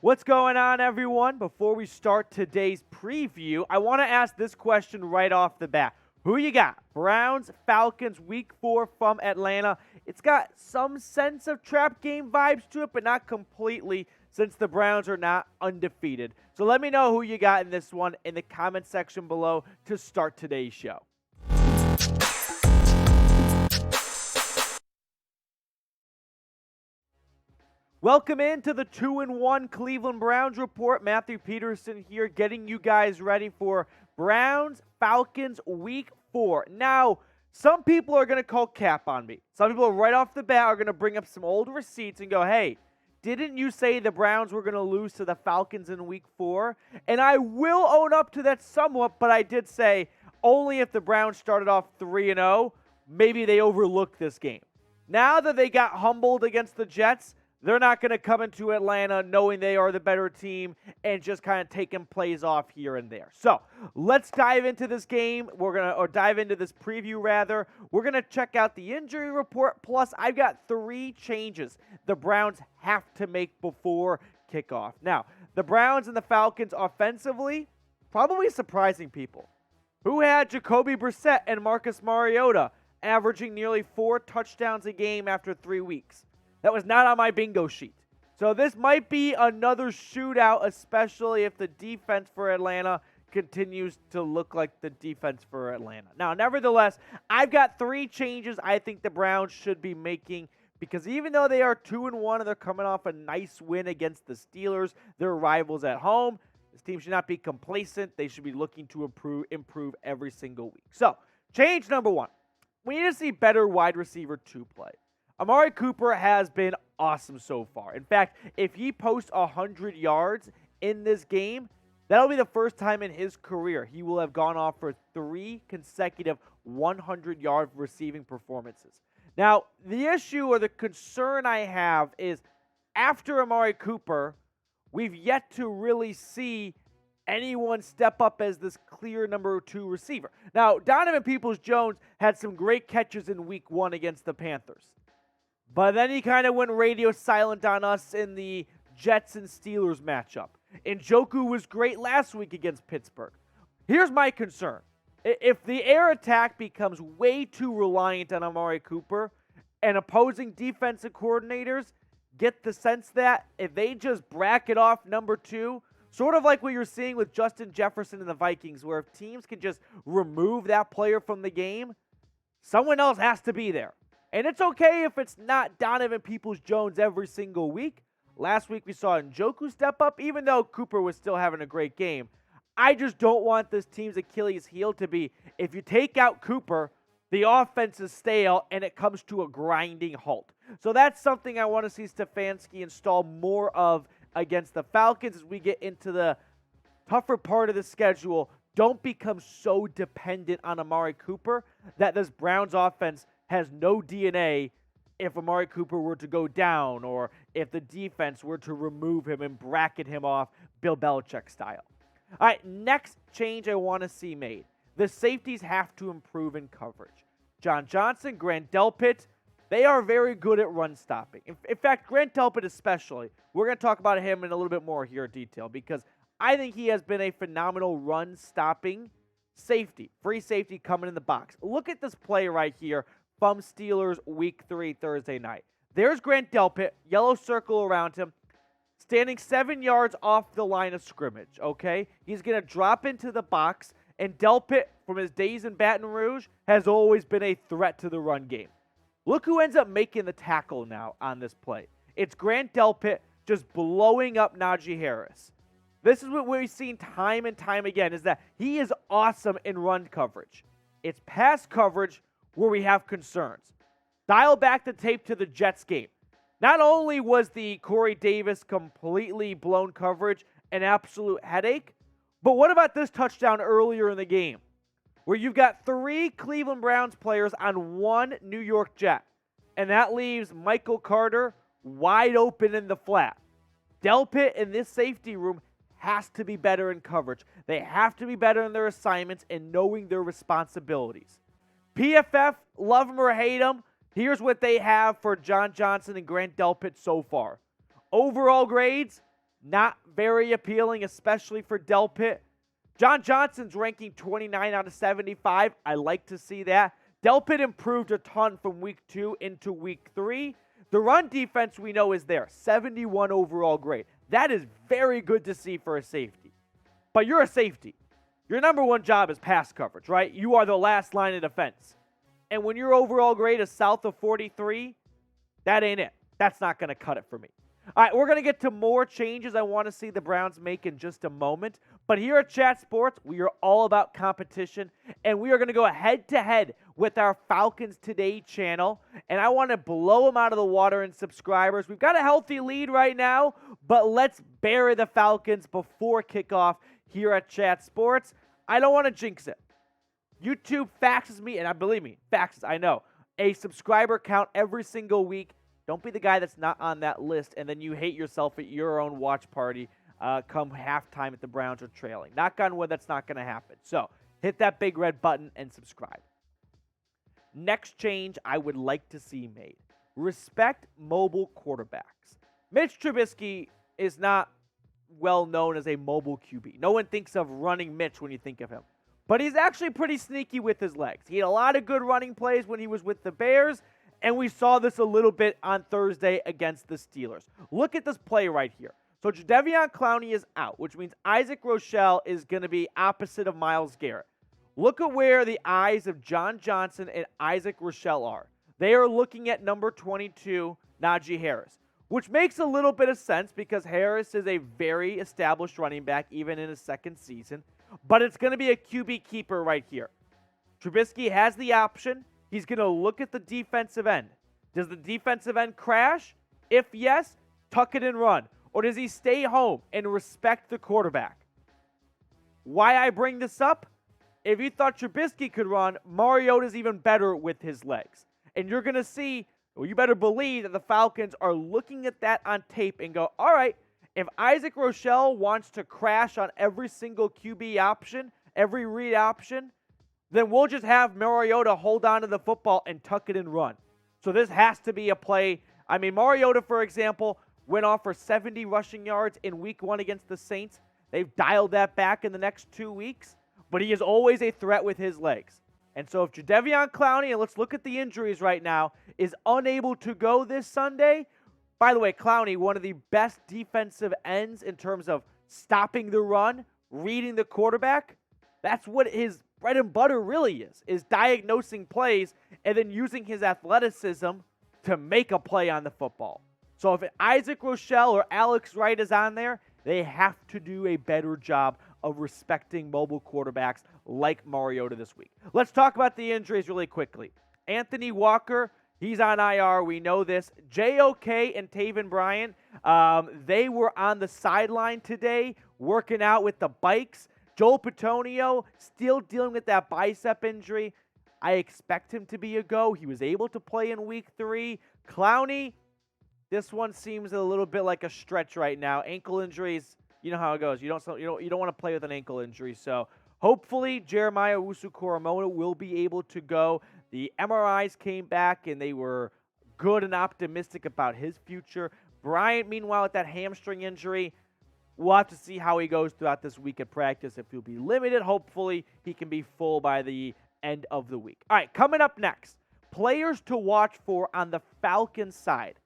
What's going on, everyone? Before we start today's preview, I want to ask this question right off the bat. Who you got? Browns, Falcons, Week 4 from Atlanta. It's got some sense of trap game vibes to it, but not completely, since the Browns are not undefeated. So let me know who you got in this one in the comment section below to start today's show. Welcome into the 2-1 Cleveland Browns report. Matthew Peterson here, getting you guys ready for Browns Falcons Week 4. Now, some people are going to call cap on me. Some people right off the bat are going to bring up some old receipts and go, hey, didn't you say the Browns were going to lose to the Falcons in Week 4? And I will own up to that somewhat, but I did say only if the Browns started off 3-0, maybe they overlooked this game. Now that they got humbled against the Jets, they're not going to come into Atlanta knowing they are the better team and just kind of taking plays off here and there. So let's dive into this game. Dive into this preview rather. We're going to check out the injury report. Plus, I've got 3 changes the Browns have to make before kickoff. Now, the Browns and the Falcons offensively, probably surprising people. Who had Jacoby Brissett and Marcus Mariota averaging nearly 4 touchdowns a game after 3 weeks? That was not on my bingo sheet. So this might be another shootout, especially if the defense for Atlanta continues to look like the defense for Atlanta. Now, nevertheless, I've got 3 changes I think the Browns should be making, because even though they are 2-1 and they're coming off a nice win against the Steelers, their rivals at home, this team should not be complacent. They should be looking to improve every single week. So, change number 1. We need to see better wide receiver 2 play. Amari Cooper has been awesome so far. In fact, if he posts 100 yards in this game, that'll be the first time in his career he will have gone off for 3 consecutive 100-yard receiving performances. Now, the issue or the concern I have is after Amari Cooper, we've yet to really see anyone step up as this clear number 2 receiver. Now, Donovan Peoples-Jones had some great catches in Week 1 against the Panthers. But then he kind of went radio silent on us in the Jets and Steelers matchup. Njoku was great last week against Pittsburgh. Here's my concern. If the air attack becomes way too reliant on Amari Cooper and opposing defensive coordinators get the sense that if they just bracket off number 2, sort of like what you're seeing with Justin Jefferson and the Vikings, where if teams can just remove that player from the game, someone else has to be there. And it's okay if it's not Donovan Peoples-Jones every single week. Last week we saw Njoku step up, even though Cooper was still having a great game. I just don't want this team's Achilles heel to be, if you take out Cooper, the offense is stale and it comes to a grinding halt. So that's something I want to see Stefanski install more of against the Falcons as we get into the tougher part of the schedule. Don't become so dependent on Amari Cooper that this Browns offense has no DNA if Amari Cooper were to go down or if the defense were to remove him and bracket him off Bill Belichick style. All right, next change I want to see made. The safeties have to improve in coverage. John Johnson, Grant Delpit, they are very good at run stopping. In fact, Grant Delpit especially. We're going to talk about him in a little bit more here in detail because I think he has been a phenomenal run stopping safety. Free safety coming in the box. Look at this play right here from Steelers Week 3 Thursday night. There's Grant Delpit, yellow circle around him, standing 7 yards off the line of scrimmage, okay? He's going to drop into the box, and Delpit, from his days in Baton Rouge, has always been a threat to the run game. Look who ends up making the tackle now on this play. It's Grant Delpit just blowing up Najee Harris. This is what we've seen time and time again, is that he is awesome in run coverage. It's pass coverage where we have concerns. Dial back the tape to the Jets game. Not only was the Corey Davis completely blown coverage an absolute headache, but what about this touchdown earlier in the game where you've got 3 Cleveland Browns players on 1 New York Jet, and that leaves Michael Carter wide open in the flat. Delpit in this safety room has to be better in coverage. They have to be better in their assignments and knowing their responsibilities. PFF, love them or hate them, here's what they have for John Johnson and Grant Delpit so far. Overall grades, not very appealing, especially for Delpit. John Johnson's ranking 29 out of 75. I like to see that. Delpit improved a ton from week 2 into week 3. The run defense we know is there, 71 overall grade. That is very good to see for a safety. But you're a safety. Your number one job is pass coverage, right? You are the last line of defense. And when your overall grade is south of 43, that ain't it. That's not going to cut it for me. All right, we're going to get to more changes I want to see the Browns make in just a moment. But here at Chat Sports, we are all about competition, and we are going to go head-to-head with our Falcons Today channel, and I want to blow them out of the water in subscribers. We've got a healthy lead right now, but let's bury the Falcons before kickoff here at Chat Sports. I don't want to jinx it. YouTube faxes me, and believe me, I know, a subscriber count every single week. Don't be the guy that's not on that list, and then you hate yourself at your own watch party come halftime if the Browns are trailing. Knock on wood, that's not going to happen. So hit that big red button and subscribe. Next change I would like to see made. Respect mobile quarterbacks. Mitch Trubisky is not well known as a mobile QB. No one thinks of running Mitch when you think of him. But he's actually pretty sneaky with his legs. He had a lot of good running plays when he was with the Bears, and we saw this a little bit on Thursday against the Steelers. Look at this play right here. So Jadeveon Clowney is out, which means Isaac Rochelle is going to be opposite of Myles Garrett. Look at where the eyes of John Johnson and Isaac Rochelle are. They are looking at number 22, Najee Harris, which makes a little bit of sense because Harris is a very established running back, even in his second season. But it's going to be a QB keeper right here. Trubisky has the option. He's going to look at the defensive end. Does the defensive end crash? If yes, tuck it and run. Or does he stay home and respect the quarterback? Why I bring this up? If you thought Trubisky could run, Mariota's even better with his legs. And you're going to see, well, you better believe that the Falcons are looking at that on tape and go, all right, if Isaac Rochelle wants to crash on every single QB option, every read option, then we'll just have Mariota hold on to the football and tuck it and run. So this has to be a play. I mean, Mariota, for example, went off for 70 rushing yards in week 1 against the Saints. They've dialed that back in the next 2 weeks, but he is always a threat with his legs. And so if Jadeveon Clowney, and let's look at the injuries right now, is unable to go this Sunday, by the way, Clowney, one of the best defensive ends in terms of stopping the run, reading the quarterback. That's what his bread and butter really is diagnosing plays and then using his athleticism to make a play on the football. So if Isaac Rochelle or Alex Wright is on there, they have to do a better job of respecting mobile quarterbacks like Mariota this week. Let's talk about the injuries really quickly. Anthony Walker, he's on IR. We know this. JOK and Taven Bryan, they were on the sideline today working out with the bikes. Joel Bitonio still dealing with that bicep injury. I expect him to be a go. He was able to play in week 3. Clowney, this one seems a little bit like a stretch right now. Ankle injuries, you know how it goes. You don't want to play with an ankle injury. So hopefully Jeremiah Owusu-Koramoah will be able to go. The MRIs came back and they were good and optimistic about his future. Bryan, meanwhile, with that hamstring injury, we'll have to see how he goes throughout this week at practice. If he'll be limited, hopefully he can be full by the end of the week. All right, coming up next, players to watch for on the Falcons side.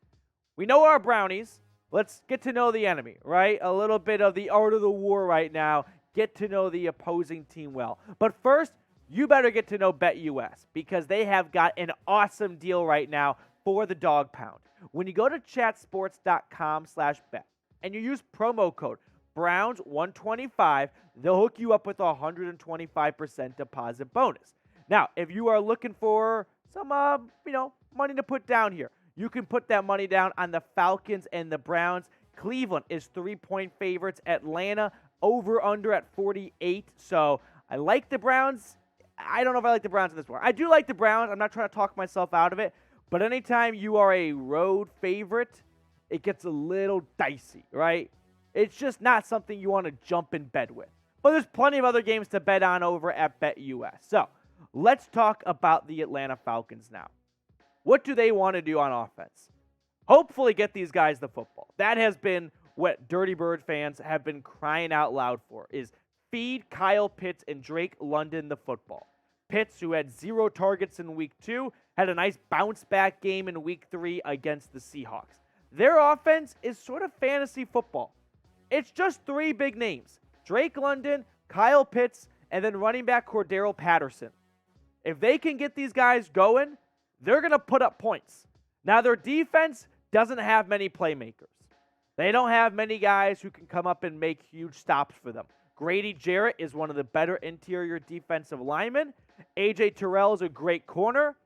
We know our Brownies. Let's get to know the enemy, right? A little bit of the art of the war right now. Get to know the opposing team well. But first, you better get to know BetUS because they have got an awesome deal right now for the dog pound. When you go to chatsports.com/bet and you use promo code Browns125, they'll hook you up with a 125% deposit bonus. Now, if you are looking for some, money to put down here, you can put that money down on the Falcons and the Browns. Cleveland is 3-point favorites. Atlanta over/under at 48. So I like the Browns. I don't know if I like the Browns in this one. I do like the Browns. I'm not trying to talk myself out of it. But anytime you are a road favorite, it gets a little dicey, right? It's just not something you want to jump in bed with. But there's plenty of other games to bet on over at BetUS. So let's talk about the Atlanta Falcons now. What do they want to do on offense? Hopefully get these guys the football. That has been what Dirty Bird fans have been crying out loud for is feed Kyle Pitts and Drake London the football. Pitts, who had 0 targets in week 2, had a nice bounce-back game in week 3 against the Seahawks. Their offense is sort of fantasy football. It's just 3 big names: Drake London, Kyle Pitts, and then running back Cordero Patterson. If they can get these guys going, they're going to put up points. Now, their defense doesn't have many playmakers. They don't have many guys who can come up and make huge stops for them. Grady Jarrett is one of the better interior defensive linemen. A.J. Terrell is a great corner.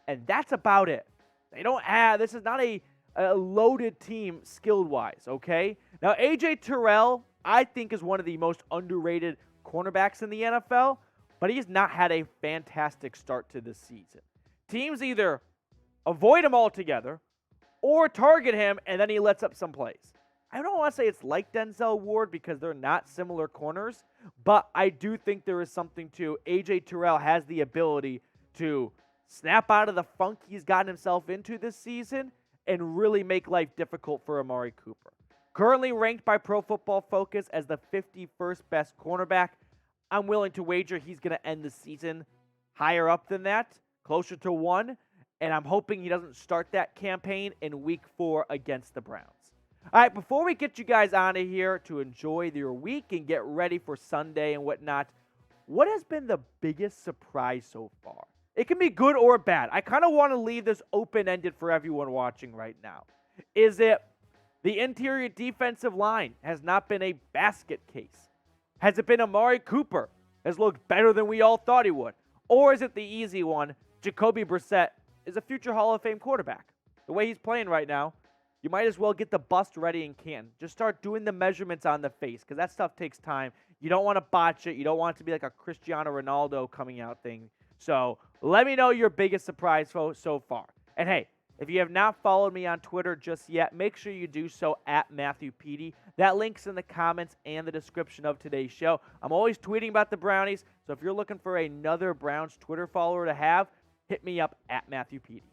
And that's about it. They don't have, this is not a loaded team skilled-wise, okay? Now, A.J. Terrell, I think, is one of the most underrated cornerbacks in the NFL, but he's not had a fantastic start to this season. Teams either avoid him altogether or target him, and then he lets up some plays. I don't want to say it's like Denzel Ward because they're not similar corners, but I do think there is something to A.J. Terrell has the ability to snap out of the funk he's gotten himself into this season and really make life difficult for Amari Cooper. Currently ranked by Pro Football Focus as the 51st best cornerback, I'm willing to wager he's going to end the season higher up than that, closer to 1, and I'm hoping he doesn't start that campaign in week 4 against the Browns. All right, before we get you guys out of here to enjoy your week and get ready for Sunday and whatnot, what has been the biggest surprise so far? It can be good or bad. I kind of want to leave this open-ended for everyone watching right now. Is it the interior defensive line has not been a basket case? Has it been Amari Cooper has looked better than we all thought he would? Or is it the easy one, Jacoby Brissett is a future Hall of Fame quarterback? The way he's playing right now, you might as well get the bust ready in Canton. Just start doing the measurements on the face because that stuff takes time. You don't want to botch it. You don't want it to be like a Cristiano Ronaldo coming out thing. So let me know your biggest surprise so far. And hey, if you have not followed me on Twitter just yet, make sure you do so at Matthew Petey. That link's in the comments and the description of today's show. I'm always tweeting about the Brownies, so if you're looking for another Browns Twitter follower to have, hit me up at Matthew Petey.